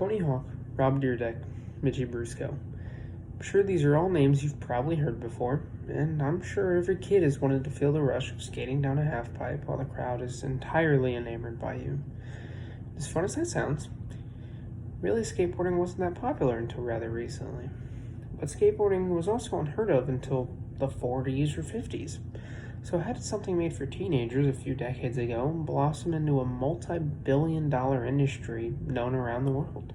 Tony Hawk, Rob Dyrdek, Mitchie Brusco. I'm sure these are all names you've probably heard before, and I'm sure every kid has wanted to feel the rush of skating down a halfpipe while the crowd is entirely enamored by you. As fun as that sounds, really skateboarding wasn't that popular until rather recently. But skateboarding was also unheard of until the 40s or 50s. So how did something made for teenagers a few decades ago blossom into a multi-billion-dollar industry known around the world?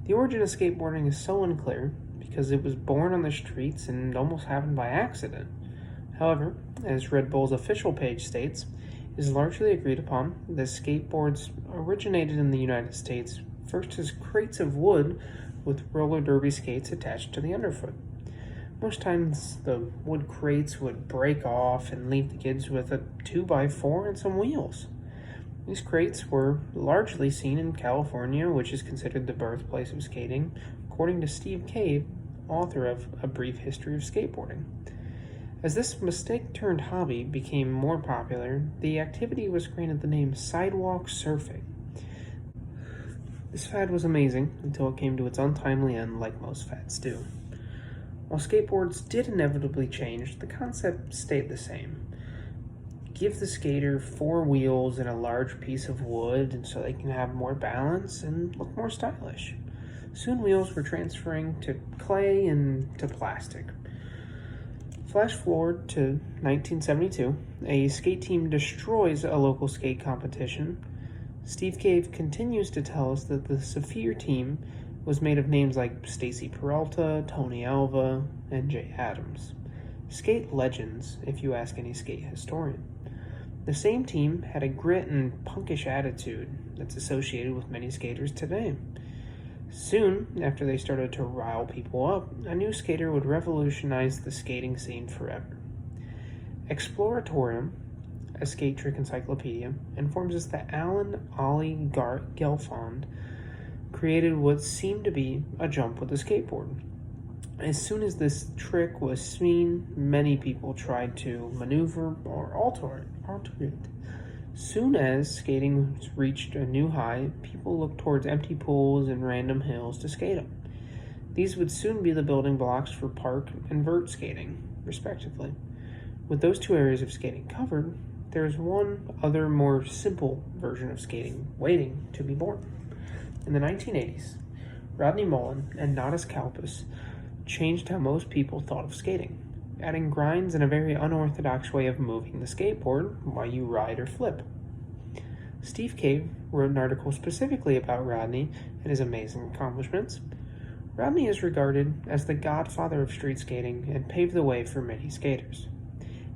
The origin of skateboarding is so unclear because it was born on the streets and almost happened by accident. However, as Red Bull's official page states, it is largely agreed upon that skateboards originated in the United States first as crates of wood with roller derby skates attached to the underfoot. Most times the wood crates would break off and leave the kids with a 2x4 and some wheels. These crates were largely seen in California, which is considered the birthplace of skating, according to Steve Cave, author of A Brief History of Skateboarding. As this mistake-turned hobby became more popular, the activity was granted the name sidewalk surfing. This fad was amazing until it came to its untimely end, like most fads do. While skateboards did inevitably change, the concept stayed the same. Give the skater 4 wheels and a large piece of wood and so they can have more balance and look more stylish. Soon wheels were transferring to clay and to plastic. Flash forward to 1972, a skate team destroys a local skate competition. Steve Cave continues to tell us that the Saphir team was made of names like Stacy Peralta, Tony Alva, and Jay Adams. Skate legends, if you ask any skate historian. The same team had a grit and punkish attitude that's associated with many skaters today. Soon, after they started to rile people up, a new skater would revolutionize the skating scene forever. Exploratorium, a skate trick encyclopedia, informs us that Alan Ollie Gelfond created what seemed to be a jump with a skateboard. As soon as this trick was seen, many people tried to maneuver or alter it. Soon as skating reached a new high, people looked towards empty pools and random hills to skate on. These would soon be the building blocks for park and vert skating, respectively. With those two areas of skating covered, there is one other more simple version of skating waiting to be born. In the 1980s, Rodney Mullen and Nadas Kalpas changed how most people thought of skating, adding grinds and a very unorthodox way of moving the skateboard while you ride or flip. Steve Cave wrote an article specifically about Rodney and his amazing accomplishments. Rodney is regarded as the godfather of street skating and paved the way for many skaters.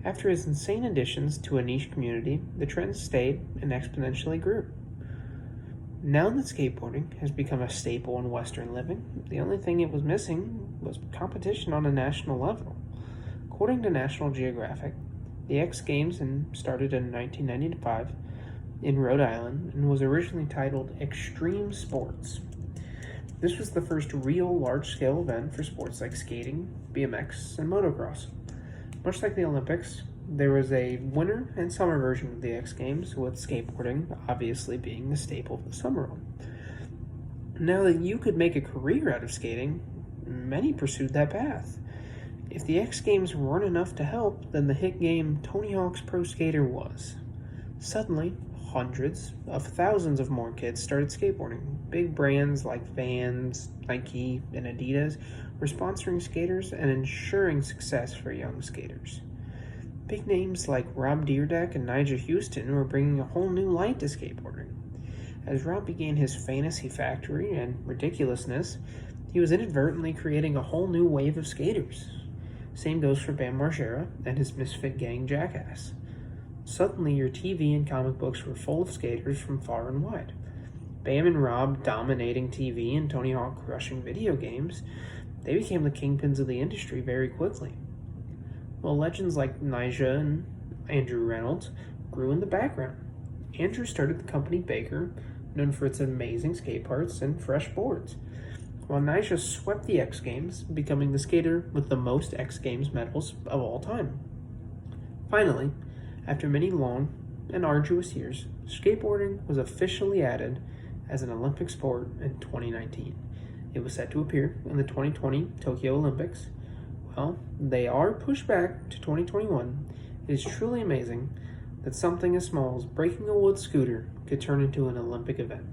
After his insane additions to a niche community, the trend stayed and exponentially grew. Now that skateboarding has become a staple in Western living, the only thing it was missing was competition on a national level. According to National Geographic, the X Games started in 1995 in Rhode Island and was originally titled Extreme Sports. This was the first real large-scale event for sports like skating, BMX, and motocross. Much like the Olympics, there was a winter and summer version of the X Games, with skateboarding obviously being the staple of the summer one. Now that you could make a career out of skating, many pursued that path. If the X Games weren't enough to help, then the hit game Tony Hawk's Pro Skater was. Suddenly, hundreds of thousands of more kids started skateboarding. Big brands like Vans, Nike, and Adidas were sponsoring skaters and ensuring success for young skaters. Big names like Rob Dyrdek and Nigel Houston were bringing a whole new light to skateboarding. As Rob began his fantasy factory and ridiculousness, he was inadvertently creating a whole new wave of skaters. Same goes for Bam Margera and his misfit gang Jackass. Suddenly your TV and comic books were full of skaters from far and wide. Bam and Rob dominating TV and Tony Hawk crushing video games, they became the kingpins of the industry very quickly. While legends like Nyjah and Andrew Reynolds grew in the background. Andrew started the company Baker, known for its amazing skate parts and fresh boards, while Nyjah swept the X Games, becoming the skater with the most X Games medals of all time. Finally, after many long and arduous years, skateboarding was officially added as an Olympic sport in 2019. It was set to appear in the 2020 Tokyo Olympics. Well, they are pushed back to 2021. It is truly amazing that something as small as breaking a wood scooter could turn into an Olympic event.